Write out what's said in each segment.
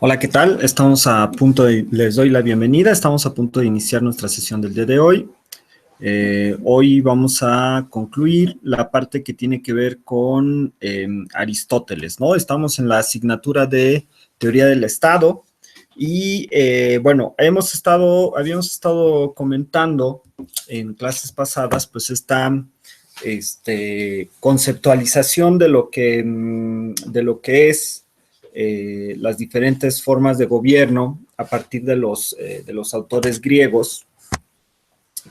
Hola, ¿qué tal? Estamos a punto les doy la bienvenida, estamos a punto de iniciar nuestra sesión del día de hoy. Hoy vamos a concluir la parte que tiene que ver con Aristóteles, ¿no? Estamos en la asignatura de Teoría del Estado y, bueno, habíamos estado comentando en clases pasadas, pues, esta conceptualización de lo que es las diferentes formas de gobierno a partir de los autores griegos.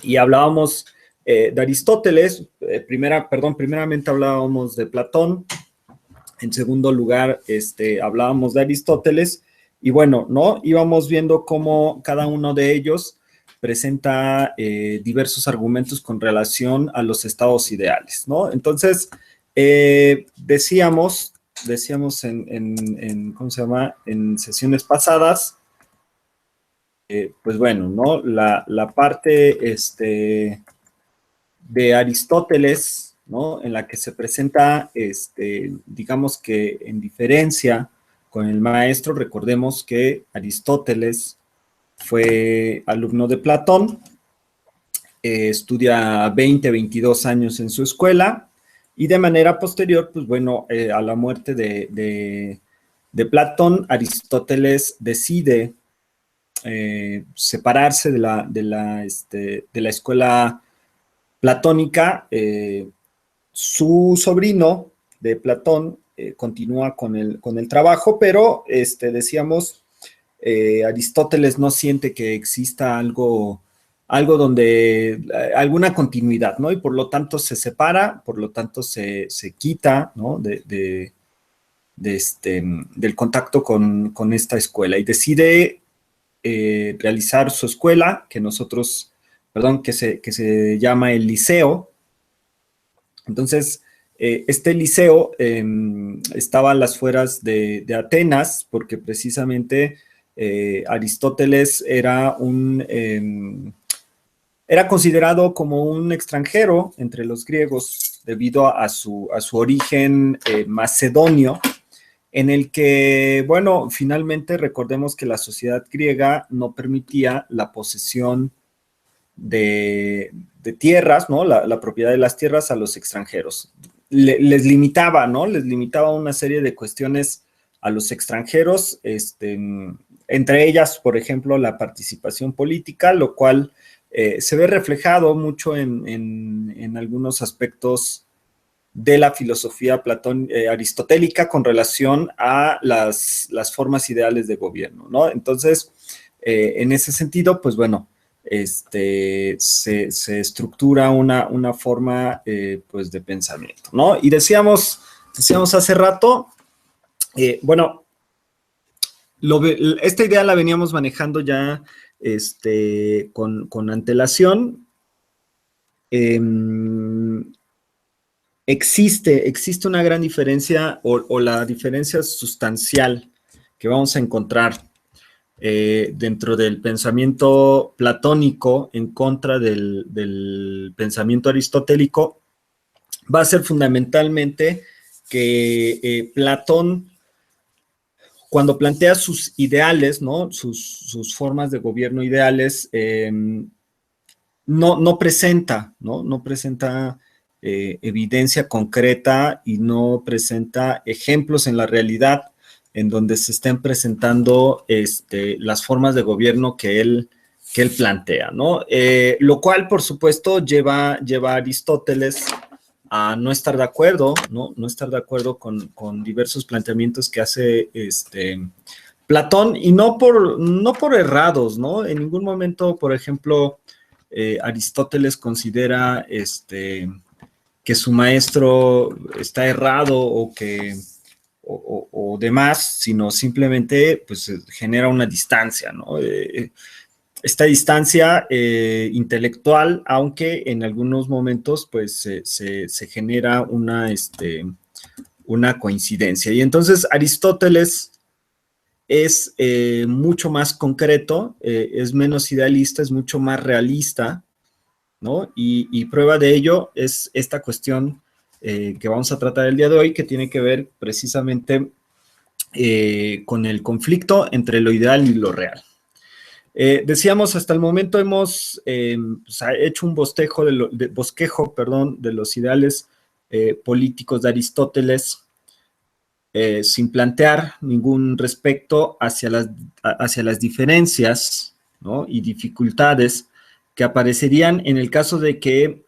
Y hablábamos de Aristóteles, primeramente hablábamos de Platón, en segundo lugar hablábamos de Aristóteles, y bueno, ¿no? Íbamos viendo cómo cada uno de ellos presenta diversos argumentos con relación a los estados ideales, ¿no? Entonces, decíamos ¿cómo se llama? En sesiones pasadas, pues bueno, ¿no? La parte de Aristóteles, ¿no? En la que se presenta, digamos que en diferencia con el maestro, recordemos que Aristóteles fue alumno de Platón, estudia 22 años en su escuela, y de manera posterior, pues bueno, a la muerte de Platón, Aristóteles decide separarse de la escuela platónica. Su sobrino de Platón continúa con el trabajo, pero decíamos, Aristóteles no siente que exista algo donde, alguna continuidad, ¿no? Y por lo tanto se separa, por lo tanto se quita, ¿no? Del contacto con esta escuela y decide realizar su escuela, que se llama el Liceo. Entonces, este liceo estaba a las afueras de Atenas, porque precisamente Aristóteles era considerado como un extranjero entre los griegos debido a su origen macedonio, en el que, bueno, finalmente recordemos que la sociedad griega no permitía la posesión de tierras, ¿no? La propiedad de las tierras a los extranjeros. Les limitaba, ¿no? Les limitaba una serie de cuestiones a los extranjeros, entre ellas, por ejemplo, la participación política, lo cual se ve reflejado mucho en algunos aspectos de la filosofía aristotélica con relación a las formas ideales de gobierno, ¿no? Entonces, en ese sentido, pues bueno, se estructura una forma, pues, de pensamiento, ¿no? Y decíamos hace rato, bueno, esta idea la veníamos manejando ya con antelación. Existe una gran diferencia o la diferencia sustancial que vamos a encontrar dentro del pensamiento platónico en contra del pensamiento aristotélico. Va a ser fundamentalmente que Platón, cuando plantea sus ideales, ¿no? Sus formas de gobierno ideales, no presenta, ¿no? No presenta evidencia concreta y no presenta ejemplos en la realidad en donde se estén presentando las formas de gobierno que él plantea, ¿no? Lo cual, por supuesto, lleva a Aristóteles a no estar de acuerdo, ¿no? No estar de acuerdo con diversos planteamientos que hace Platón, y no por errados, ¿no? En ningún momento, por ejemplo, Aristóteles considera que su maestro está errado o demás, sino simplemente, pues, genera una distancia, ¿no? Esta distancia intelectual, aunque en algunos momentos, pues, se genera una coincidencia. Y entonces Aristóteles es mucho más concreto, es menos idealista, es mucho más realista, ¿no? Y prueba de ello es esta cuestión que vamos a tratar el día de hoy, que tiene que ver precisamente con el conflicto entre lo ideal y lo real. Decíamos, hasta el momento hemos pues, hecho un bosquejo de los ideales políticos de Aristóteles, sin plantear ningún respecto hacia las diferencias, ¿no?, y dificultades que aparecerían en el caso de que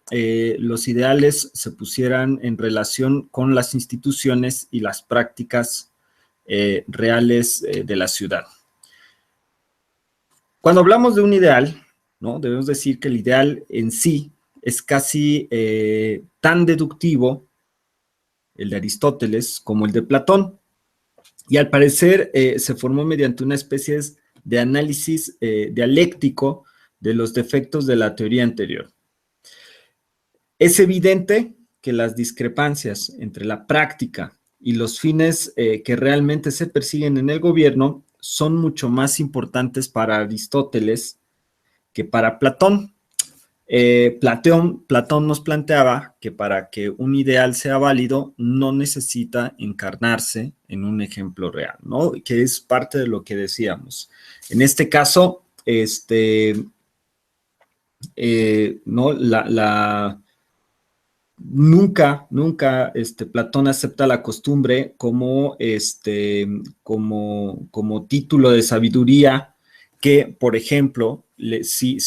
los ideales se pusieran en relación con las instituciones y las prácticas reales de la ciudad. Cuando hablamos de un ideal, ¿no?, debemos decir que el ideal en sí es casi tan deductivo, el de Aristóteles, como el de Platón, y al parecer se formó mediante una especie de análisis dialéctico de los defectos de la teoría anterior. Es evidente que las discrepancias entre la práctica y los fines que realmente se persiguen en el gobierno son mucho más importantes para Aristóteles que para Platón. Platón nos planteaba que para que un ideal sea válido no necesita encarnarse en un ejemplo real, ¿no?, que es parte de lo que decíamos. En este caso, ¿no?, nunca Platón acepta la costumbre como título de sabiduría que, por ejemplo, sí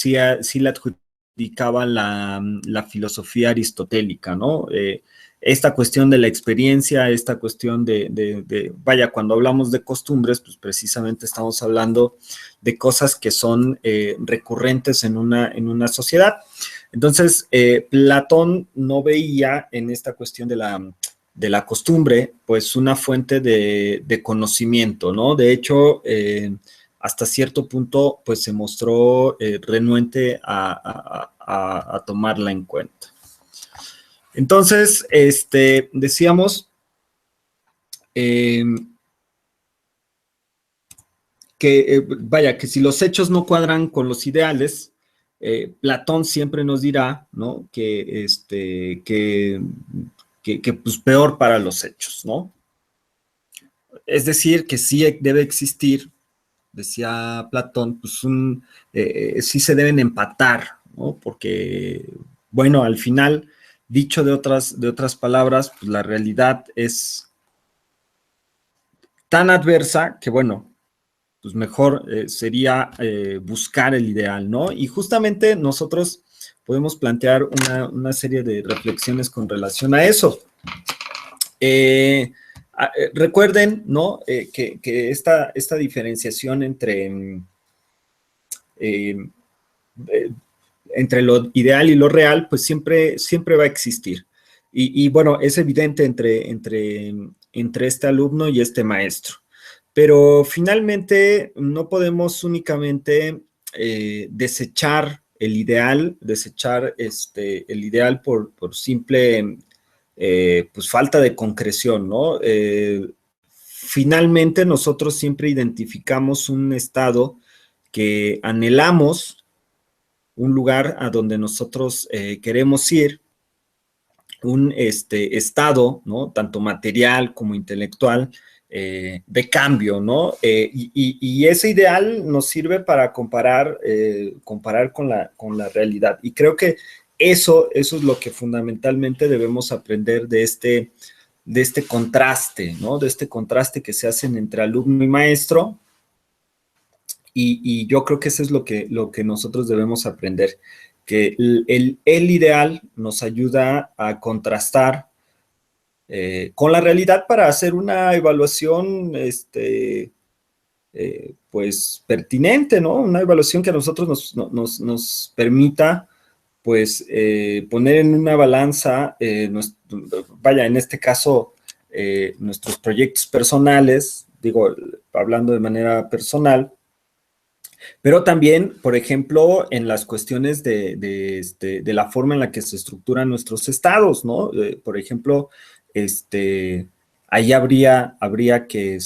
le adjudicaba la filosofía aristotélica, ¿no? Esta cuestión de la experiencia, esta cuestión vaya, cuando hablamos de costumbres, pues precisamente estamos hablando de cosas que son recurrentes en una sociedad. Entonces, Platón no veía en esta cuestión de la costumbre, pues una fuente de conocimiento, ¿no? De hecho, hasta cierto punto, pues se mostró renuente a tomarla en cuenta. Entonces, decíamos vaya, que si los hechos no cuadran con los ideales, Platón siempre nos dirá, ¿no?, que pues peor para los hechos, ¿no? Es decir, que sí debe existir, decía Platón, pues sí se deben empatar, ¿no? Porque, bueno, al final, dicho de otras palabras, pues la realidad es tan adversa que, bueno, pues mejor sería buscar el ideal, ¿no? Y justamente nosotros podemos plantear una serie de reflexiones con relación a eso. Recuerden, ¿no?, que esta diferenciación entre lo ideal y lo real, pues siempre va a existir. Y bueno, es evidente entre este alumno y este maestro. Pero finalmente no podemos únicamente desechar el ideal por simple pues falta de concreción, ¿no? Finalmente nosotros siempre identificamos un estado que anhelamos, un lugar a donde nosotros queremos ir, un estado, ¿no?, tanto material como intelectual, de cambio, ¿no? Y ese ideal nos sirve para comparar con la realidad. Y creo que eso es lo que fundamentalmente debemos aprender de este contraste, ¿no? De este contraste que se hacen entre alumno y maestro. Y yo creo que eso es lo que nosotros debemos aprender, que el ideal nos ayuda a contrastar con la realidad para hacer una evaluación pues pertinente, ¿no? Una evaluación que a nosotros nos permita pues poner en una balanza, vaya, en este caso, nuestros proyectos personales, digo, hablando de manera personal, pero también, por ejemplo, en las cuestiones de la forma en la que se estructuran nuestros estados, ¿no? Por ejemplo, ahí habría que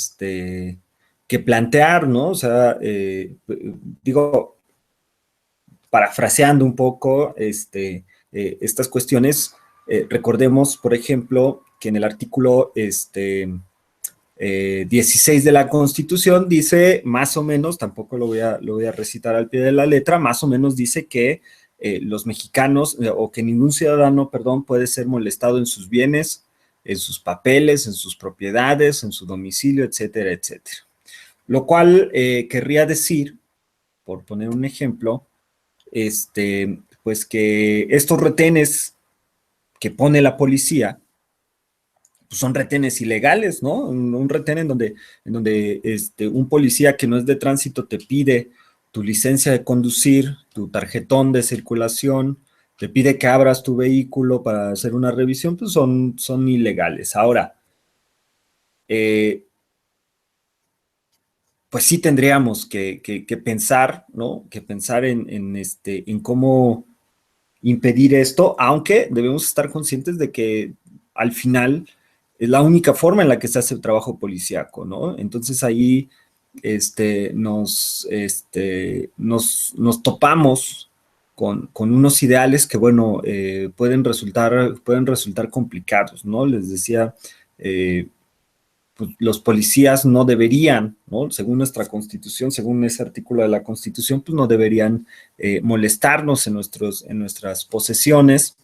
plantear, ¿no? O sea, digo, parafraseando un poco estas cuestiones, recordemos, por ejemplo, que en el artículo 16 de la Constitución dice, más o menos, tampoco lo voy a recitar al pie de la letra, más o menos dice que los mexicanos, o que ningún ciudadano, perdón, puede ser molestado en sus bienes, en sus papeles, en sus propiedades, en su domicilio, etcétera, etcétera. Lo cual querría decir, por poner un ejemplo, pues que estos retenes que pone la policía, pues son retenes ilegales, ¿no? Un retén en donde un policía que no es de tránsito te pide tu licencia de conducir, tu tarjetón de circulación, te pide que abras tu vehículo para hacer una revisión, pues son ilegales. Ahora, eh, pues sí tendríamos que pensar, ¿no? Que pensar en cómo impedir esto, aunque debemos estar conscientes de que al final es la única forma en la que se hace el trabajo policíaco, ¿no? Entonces ahí nos topamos con unos ideales que, bueno, pueden resultar complicados, ¿no? Les decía, pues, los policías no deberían, ¿no? Según nuestra Constitución, según ese artículo de la Constitución, pues no deberían molestarnos en nuestras posesiones,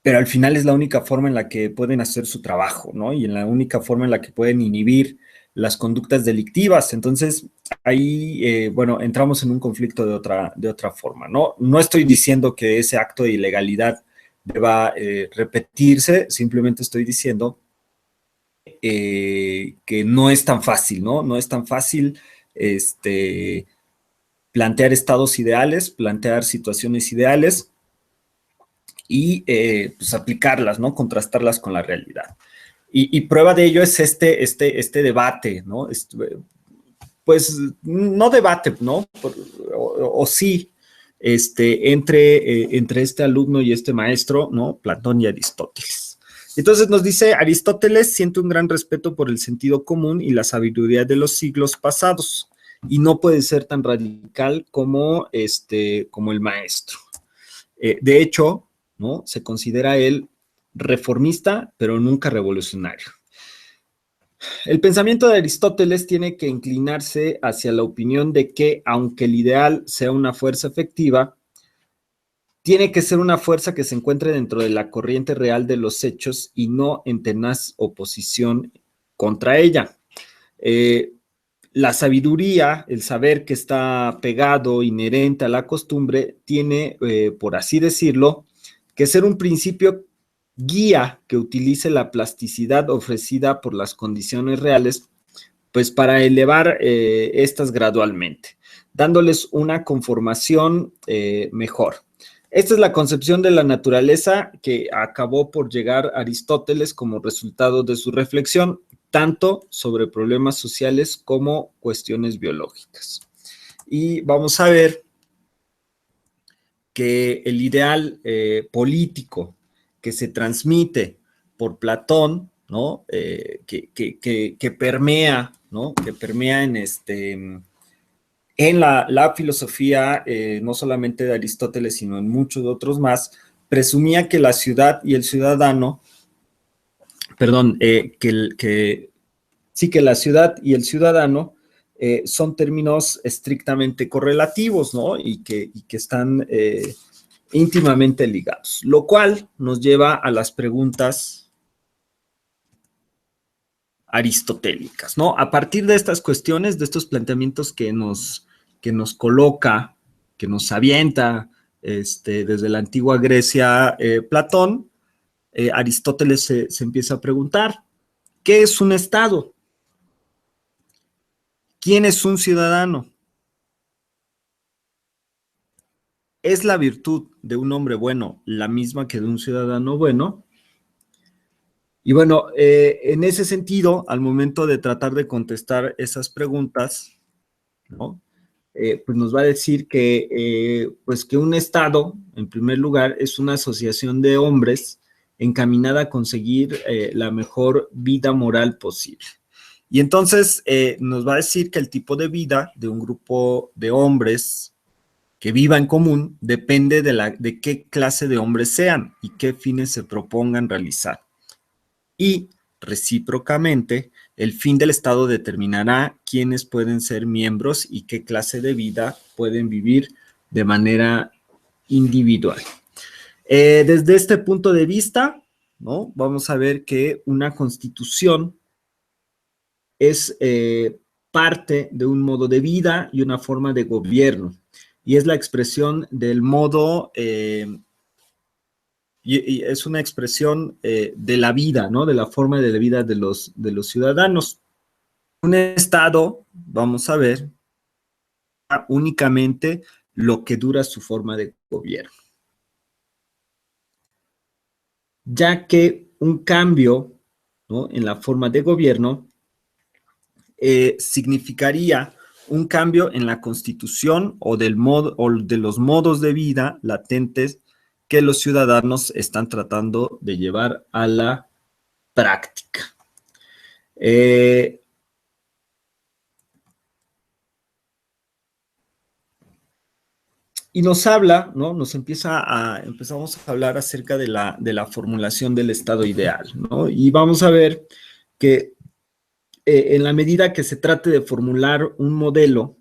pero al final es la única forma en la que pueden hacer su trabajo, ¿no? Y en la única forma en la que pueden inhibir las conductas delictivas. Entonces, ahí, bueno, entramos en un conflicto de otra forma, ¿no? No estoy diciendo que ese acto de ilegalidad deba repetirse, simplemente estoy diciendo que no es tan fácil, ¿no? No es tan fácil plantear estados ideales, plantear situaciones ideales y pues aplicarlas, ¿no? Contrastarlas con la realidad. Y prueba de ello es este debate, ¿no? Pues no debate, ¿no? O sí, entre este alumno y este maestro, ¿no? Platón y Aristóteles. Entonces nos dice, Aristóteles siente un gran respeto por el sentido común y la sabiduría de los siglos pasados, y no puede ser tan radical como el maestro. De hecho, ¿no? Se considera él reformista, pero nunca revolucionario. El pensamiento de Aristóteles tiene que inclinarse hacia la opinión de que, aunque el ideal sea una fuerza efectiva, tiene que ser una fuerza que se encuentre dentro de la corriente real de los hechos y no en tenaz oposición contra ella. La sabiduría, el saber que está pegado, inherente a la costumbre, tiene, por así decirlo, que ser un principio guía que utilice la plasticidad ofrecida por las condiciones reales, pues para elevar estas gradualmente, dándoles una conformación mejor. Esta es la concepción de la naturaleza que acabó por llegar Aristóteles como resultado de su reflexión, tanto sobre problemas sociales como cuestiones biológicas. Y vamos a ver que el ideal político que se transmite por Platón, ¿no? Que permea, ¿no? Que permea en la filosofía, no solamente de Aristóteles, sino en muchos otros más, presumía que la ciudad y el ciudadano, perdón, sí, que la ciudad y el ciudadano son términos estrictamente correlativos, ¿no? Y que están íntimamente ligados, lo cual nos lleva a las preguntas aristotélicas, ¿no? A partir de estas cuestiones, de estos planteamientos que nos coloca, que nos avienta desde la antigua Grecia Platón, Aristóteles se empieza a preguntar, ¿qué es un Estado? ¿Quién es un ciudadano? ¿Es la virtud de un hombre bueno la misma que de un ciudadano bueno? Y bueno, en ese sentido, al momento de tratar de contestar esas preguntas, ¿no? Pues nos va a decir pues que un Estado, en primer lugar, es una asociación de hombres encaminada a conseguir la mejor vida moral posible. Y entonces nos va a decir que el tipo de vida de un grupo de hombres que viva en común depende de qué clase de hombres sean y qué fines se propongan realizar. Y recíprocamente, el fin del Estado determinará quiénes pueden ser miembros y qué clase de vida pueden vivir de manera individual. Desde este punto de vista, ¿no? Vamos a ver que una constitución es parte de un modo de vida y una forma de gobierno, y es la expresión del modo, y es una expresión de la vida, ¿no? De la forma de la vida de los ciudadanos. Un Estado, vamos a ver, únicamente lo que dura su forma de gobierno, ya que un cambio, ¿no?, en la forma de gobierno significaría un cambio en la constitución o del modo, o de los modos de vida latentes que los ciudadanos están tratando de llevar a la práctica. Y nos habla, ¿no? Empezamos a hablar acerca de la formulación del estado ideal, ¿no? Y vamos a ver que en la medida que se trate de formular un modelo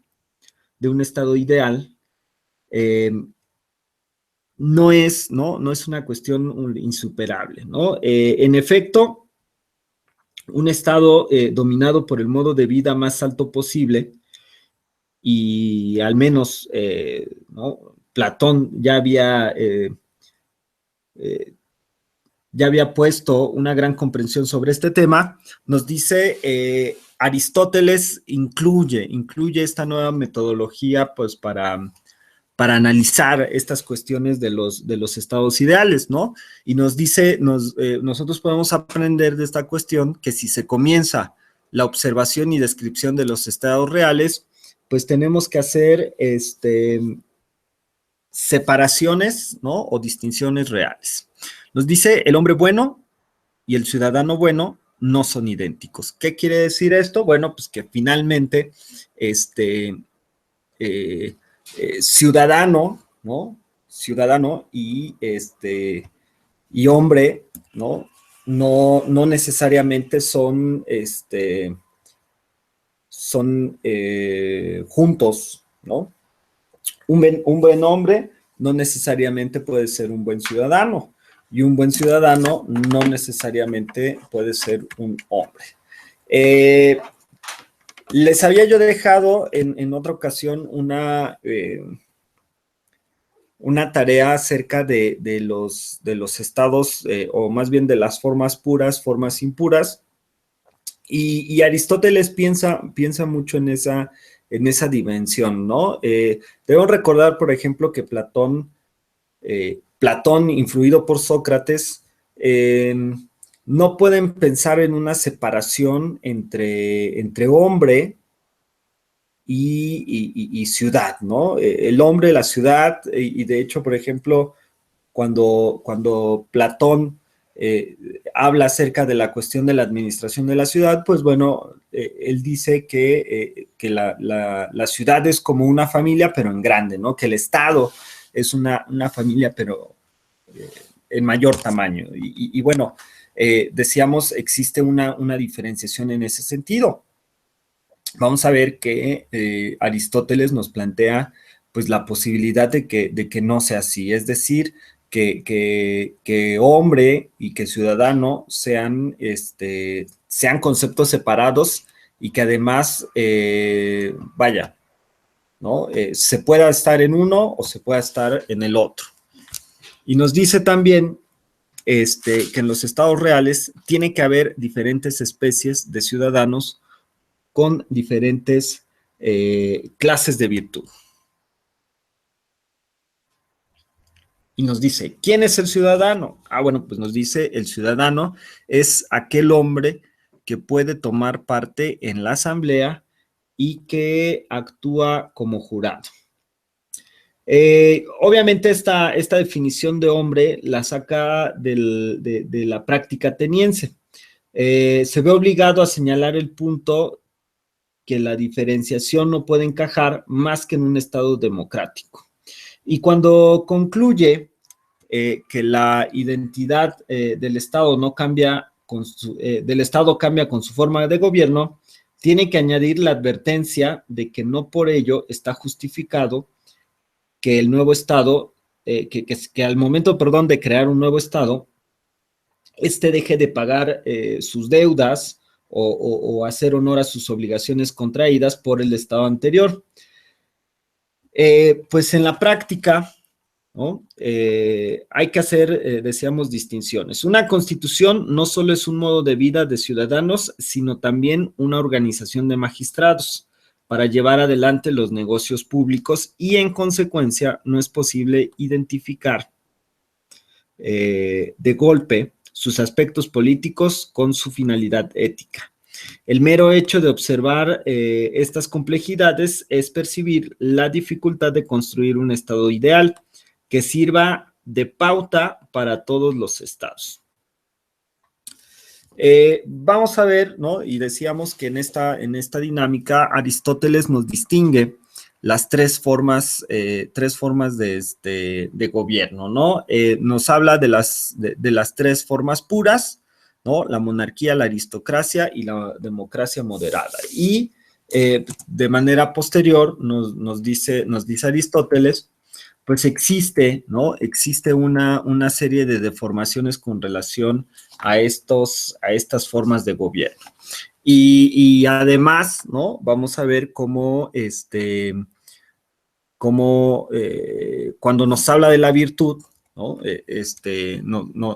de un estado ideal, no es una cuestión insuperable, ¿no? En efecto, un estado dominado por el modo de vida más alto posible, y al menos, ¿no?, Platón ya había puesto una gran comprensión sobre este tema. Nos dice, Aristóteles incluye esta nueva metodología, pues, para analizar estas cuestiones de los estados ideales, ¿no? Y nos dice, nosotros podemos aprender de esta cuestión que si se comienza la observación y descripción de los estados reales, pues tenemos que hacer separaciones, ¿no?, o distinciones reales. Nos dice, el hombre bueno y el ciudadano bueno no son idénticos. ¿Qué quiere decir esto? Bueno, pues que finalmente ciudadano, ¿no? Ciudadano y hombre, ¿no? No necesariamente son juntos, ¿no? Un buen hombre no necesariamente puede ser un buen ciudadano, y un buen ciudadano no necesariamente puede ser un hombre. Les había yo dejado en otra ocasión una tarea acerca de los estados, o más bien de las formas puras, formas impuras, y Aristóteles piensa mucho en esa dimensión, ¿no? Debemos recordar, por ejemplo, que Platón, influido por Sócrates, no pueden pensar en una separación entre hombre y ciudad, ¿no? El hombre, la ciudad, y de hecho, por ejemplo, cuando Platón habla acerca de la cuestión de la administración de la ciudad, pues bueno, él dice que la ciudad es como una familia, pero en grande, ¿no? Que el Estado es una familia, pero en mayor tamaño. Y bueno, decíamos, existe una diferenciación en ese sentido. Vamos a ver que Aristóteles nos plantea, pues, la posibilidad de que no sea así, es decir, que hombre y que ciudadano sean conceptos separados, y que además, vaya, ¿no? Se pueda estar en uno o se pueda estar en el otro. Y nos dice también que en los estados reales tiene que haber diferentes especies de ciudadanos con diferentes clases de virtud. Y nos dice, ¿quién es el ciudadano? Bueno, pues nos dice, el ciudadano es aquel hombre que puede tomar parte en la asamblea y que actúa como jurado. Obviamente esta definición de hombre la saca de la práctica ateniense. Se ve obligado a señalar el punto que la diferenciación no puede encajar más que en un estado democrático. Y cuando concluye que la identidad del Estado no cambia del Estado cambia con su forma de gobierno, tiene que añadir la advertencia de que no por ello está justificado que el nuevo Estado, que al momento, perdón, de crear un nuevo Estado, deje de pagar sus deudas o hacer honor a sus obligaciones contraídas por el Estado anterior. Pues en la práctica, ¿no? Hay que hacer, decíamos, distinciones. Una constitución no solo es un modo de vida de ciudadanos, sino también una organización de magistrados para llevar adelante los negocios públicos y, en consecuencia, no es posible identificar de golpe sus aspectos políticos con su finalidad ética. El mero hecho de observar estas complejidades es percibir la dificultad de construir un estado ideal que sirva de pauta para todos los estados. Vamos a ver, ¿no? Y decíamos que en esta dinámica Aristóteles nos distingue las tres formas de gobierno, ¿no? Nos habla de las tres formas puras, ¿no? La monarquía, la aristocracia y la democracia moderada. Y de manera posterior nos dice Aristóteles, pues existe, ¿no? Existe una serie de deformaciones con relación a estas formas de gobierno. Y además, ¿no? Vamos a ver cómo cuando nos habla de la virtud, ¿no?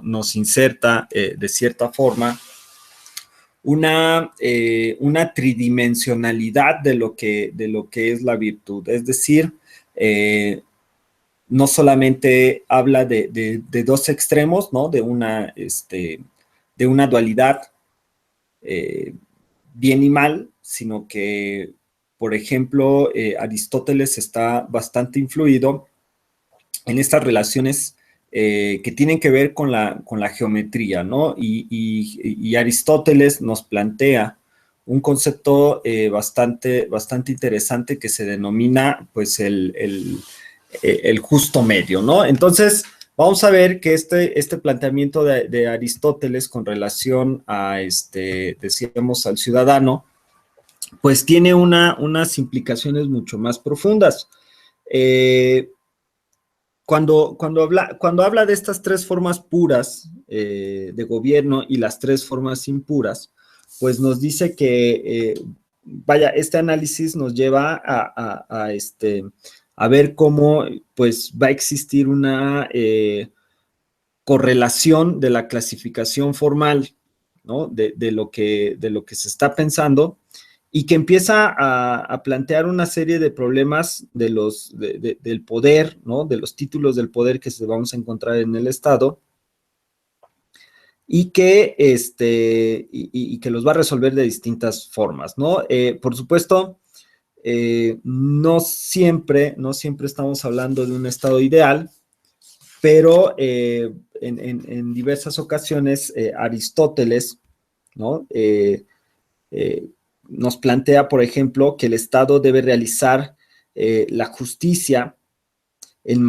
Nos inserta de cierta forma una tridimensionalidad de lo que es la virtud. Es decir, no solamente habla de dos extremos, ¿no? De una dualidad, bien y mal, sino que, por ejemplo, Aristóteles está bastante influido en estas relaciones que tienen que ver con la geometría, ¿no? Y Aristóteles nos plantea un concepto bastante interesante que se denomina, pues, el justo medio, ¿no? Entonces, vamos a ver que este planteamiento de Aristóteles con relación a, decíamos, al ciudadano, pues tiene unas implicaciones mucho más profundas. Cuando habla de estas tres formas puras de gobierno y las tres formas impuras, pues nos dice que, vaya, este análisis nos lleva a ver cómo pues va a existir una correlación de la clasificación formal, ¿no? De lo que se está pensando, y que empieza a plantear una serie de problemas del poder, ¿no? De los títulos del poder que se vamos a encontrar en el Estado, y que, y que los va a resolver de distintas formas, ¿no? Por supuesto, no siempre estamos hablando de un estado ideal, pero en diversas ocasiones Aristóteles, ¿no? Nos plantea, por ejemplo, que el Estado debe realizar la justicia en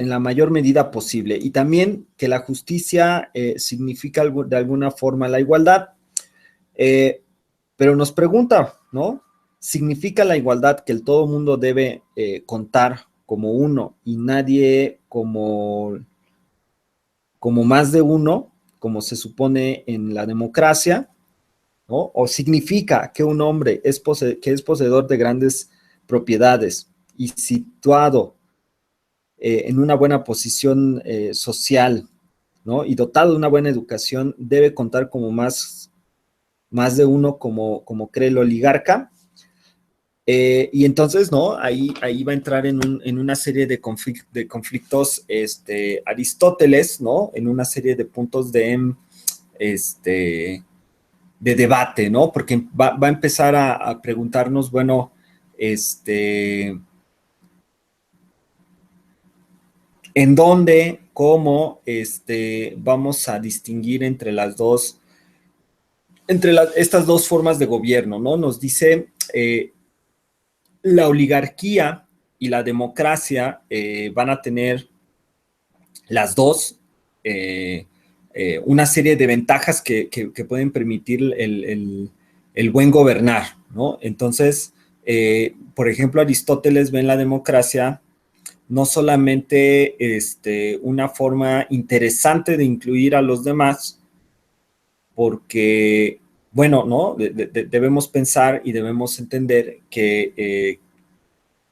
la mayor medida posible, y también que la justicia significa de alguna forma la igualdad. Pero nos pregunta, ¿no? ¿Significa la igualdad que el todo mundo debe contar como uno y nadie como más de uno, como se supone en la democracia, ¿no? ¿O significa que un hombre que es poseedor de grandes propiedades y situado en una buena posición social, ¿no? Y dotado de una buena educación, debe contar como más de uno, como cree el oligarca? Y entonces, ¿no? Ahí va a entrar en una serie de conflictos Aristóteles, ¿no? En una serie de puntos de debate, ¿no? Porque va a empezar a preguntarnos, bueno, ¿en dónde, cómo, vamos a distinguir entre estas dos formas de gobierno, ¿no? Nos dice, la oligarquía y la democracia van a tener las dos una serie de ventajas que pueden permitir el buen gobernar, ¿no? Entonces, por ejemplo, Aristóteles ve en la democracia no solamente una forma interesante de incluir a los demás, porque, bueno, ¿no? Debemos pensar y debemos entender que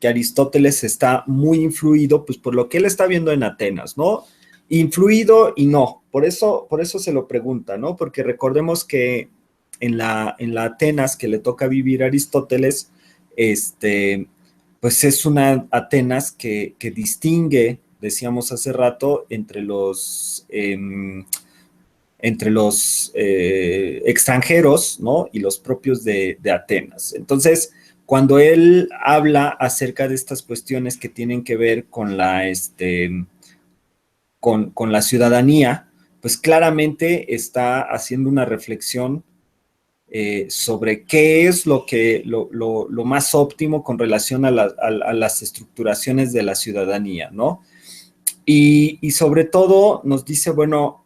Aristóteles está muy influido pues, por lo que él está viendo en Atenas, ¿no? Influido y no. Por eso se lo pregunta, ¿no? Porque recordemos que en la Atenas que le toca vivir a Aristóteles, pues es una Atenas que distingue, decíamos hace rato, entre los extranjeros, ¿no? Y los propios de Atenas. Entonces, cuando él habla acerca de estas cuestiones que tienen que ver con con la ciudadanía, pues claramente está haciendo una reflexión sobre qué es lo más óptimo con relación a las estructuraciones de la ciudadanía, ¿no? Y sobre todo nos dice, bueno,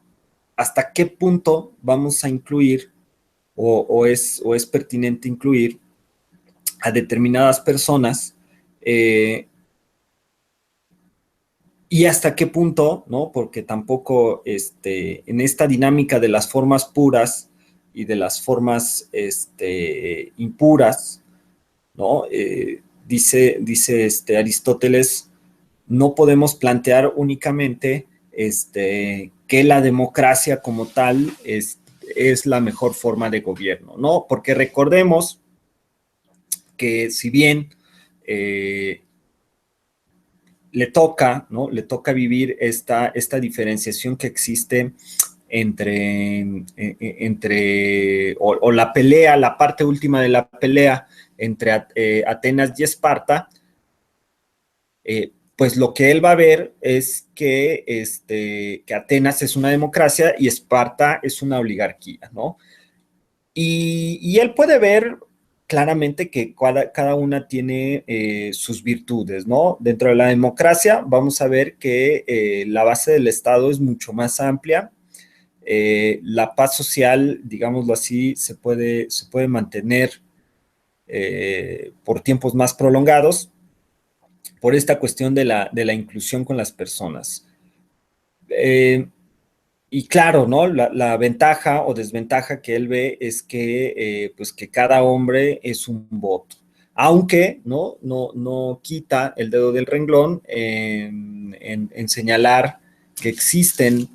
hasta qué punto vamos a incluir o es pertinente incluir a determinadas personas y hasta qué punto, ¿no? Porque tampoco en esta dinámica de las formas puras y de las formas impuras, ¿no? Dice Aristóteles, no podemos plantear únicamente que la democracia como tal es la mejor forma de gobierno, ¿no? Porque recordemos que si bien le toca, ¿no? Le toca vivir esta diferenciación que existe o la pelea, la parte última de la pelea entre Atenas y Esparta, pues lo que él va a ver es que Atenas es una democracia y Esparta es una oligarquía, ¿no? Y él puede ver claramente que cada una tiene sus virtudes, ¿no? Dentro de la democracia vamos a ver que la base del Estado es mucho más amplia, la paz social, digámoslo así, se puede mantener por tiempos más prolongados por esta cuestión de la inclusión con las personas. Eh, y claro, ¿no? La ventaja o desventaja que él ve es pues que cada hombre es un voto. Aunque no quita el dedo del renglón en señalar que existen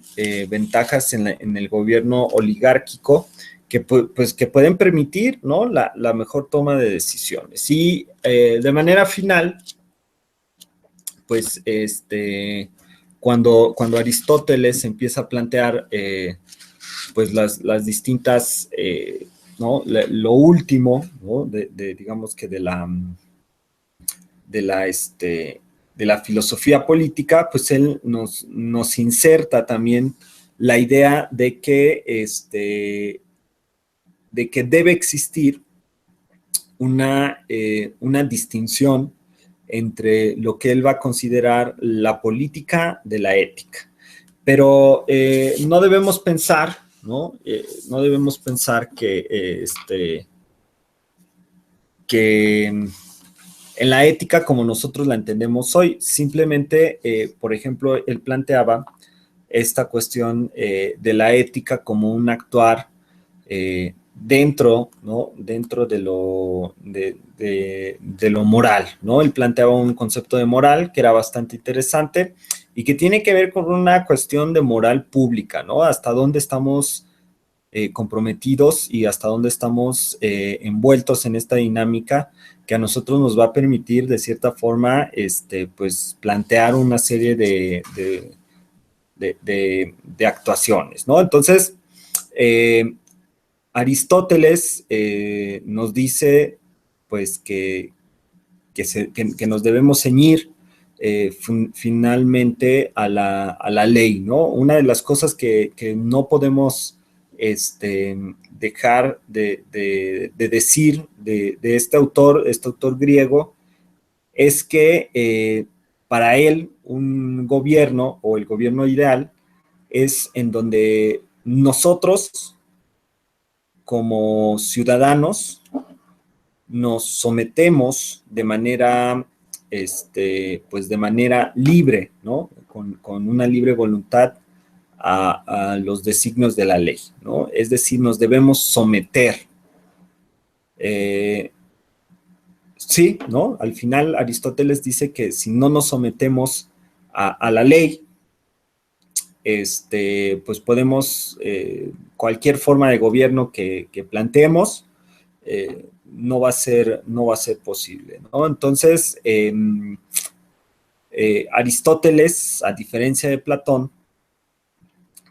ventajas en el gobierno oligárquico pues, que pueden permitir, ¿no? La mejor toma de decisiones. Y de manera final, pues cuando Aristóteles empieza a plantear pues las distintas, ¿no? Lo último, ¿no? Digamos que de la, de la filosofía política, pues él nos inserta también la idea de que debe existir una distinción entre lo que él va a considerar la política de la ética. Pero no debemos pensar, ¿no? No debemos pensar que en la ética como nosotros la entendemos hoy, simplemente, por ejemplo, él planteaba esta cuestión de la ética como un actuar dentro, ¿no? Dentro de lo moral, ¿no? Él planteaba un concepto de moral que era bastante interesante y que tiene que ver con una cuestión de moral pública, ¿no? Hasta dónde estamos comprometidos y hasta dónde estamos envueltos en esta dinámica que a nosotros nos va a permitir, de cierta forma, pues plantear una serie de actuaciones, ¿no? Entonces, Aristóteles nos dice, pues, que nos debemos ceñir finalmente a la ley, ¿no? Una de las cosas que no podemos dejar de decir de este autor griego, es que para él un gobierno o el gobierno ideal es en donde nosotros, como ciudadanos, nos sometemos de manera, pues de manera libre, ¿no? Con una libre voluntad a los designios de la ley, ¿no? Es decir, nos debemos someter. Sí, ¿no? Al final Aristóteles dice que si no nos sometemos a la ley, pues podemos, cualquier forma de gobierno que planteemos, no va a ser posible, ¿no? Entonces, Aristóteles, a diferencia de Platón,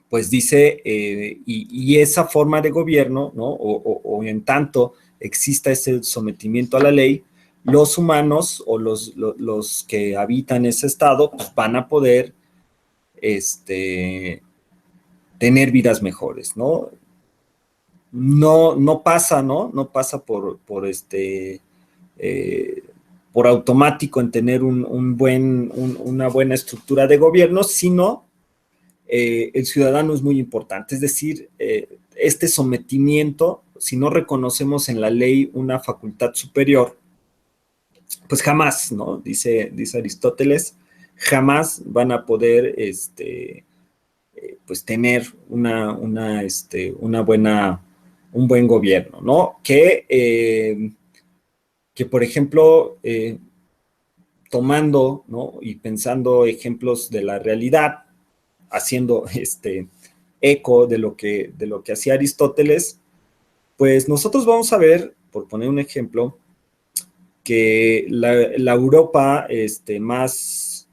pues dice, y esa forma de gobierno, ¿no? O en tanto exista ese sometimiento a la ley, los humanos o los que habitan ese estado, pues van a poder tener vidas mejores, ¿no? No pasa, ¿no? No pasa por automático en tener una buena estructura de gobierno, sino el ciudadano es muy importante. Es decir, este sometimiento, si no reconocemos en la ley una facultad superior, pues jamás, ¿no? Dice Aristóteles, jamás van a poder, pues tener un buen gobierno, ¿no? Que por ejemplo, tomando, ¿no? Y pensando ejemplos de la realidad, haciendo eco de lo que hacía Aristóteles, pues nosotros vamos a ver, por poner un ejemplo, que la Europa más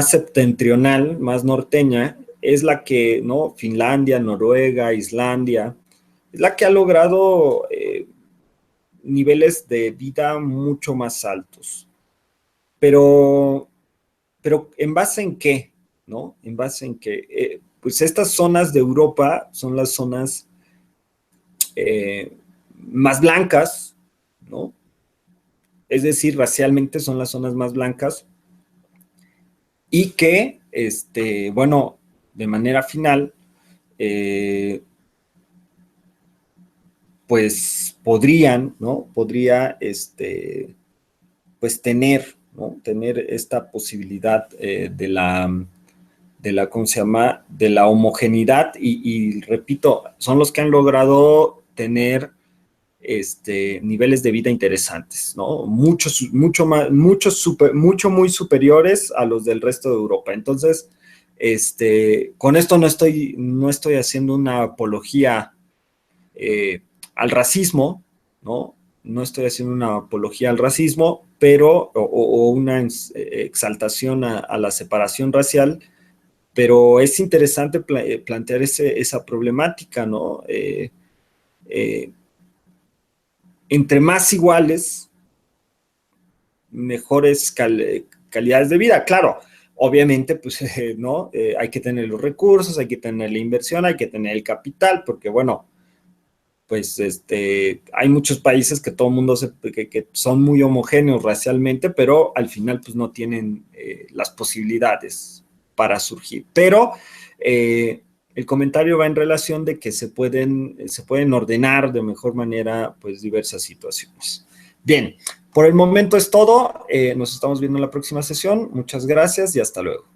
septentrional, más norteña, es la que, ¿no? Finlandia, Noruega, Islandia, es la que ha logrado niveles de vida mucho más altos. Pero ¿en base en qué? ¿No? ¿En base en qué? Pues estas zonas de Europa son las zonas más blancas, ¿no? Es decir, racialmente son las zonas más blancas y que, bueno, de manera final, pues podrían, ¿no? Podría, pues tener, ¿no? Tener esta posibilidad ¿cómo se llama? De la homogeneidad y repito, son los que han logrado tener niveles de vida interesantes, ¿no? Mucho muy superiores a los del resto de Europa. Entonces, con esto no estoy haciendo una apología al racismo, ¿no? No estoy haciendo una apología al racismo, pero, o una exaltación a la separación racial, pero es interesante plantear esa problemática, ¿no? Entre más iguales, mejores calidades de vida. Claro, obviamente, pues, ¿no? Hay que tener los recursos, hay que tener la inversión, hay que tener el capital, porque, bueno, pues, hay muchos países que todo el mundo que son muy homogéneos racialmente, pero al final, pues, no tienen las posibilidades para surgir. Pero el comentario va en relación de que se pueden ordenar de mejor manera, pues, diversas situaciones. Bien, por el momento es todo. Nos estamos viendo en la próxima sesión. Muchas gracias y hasta luego.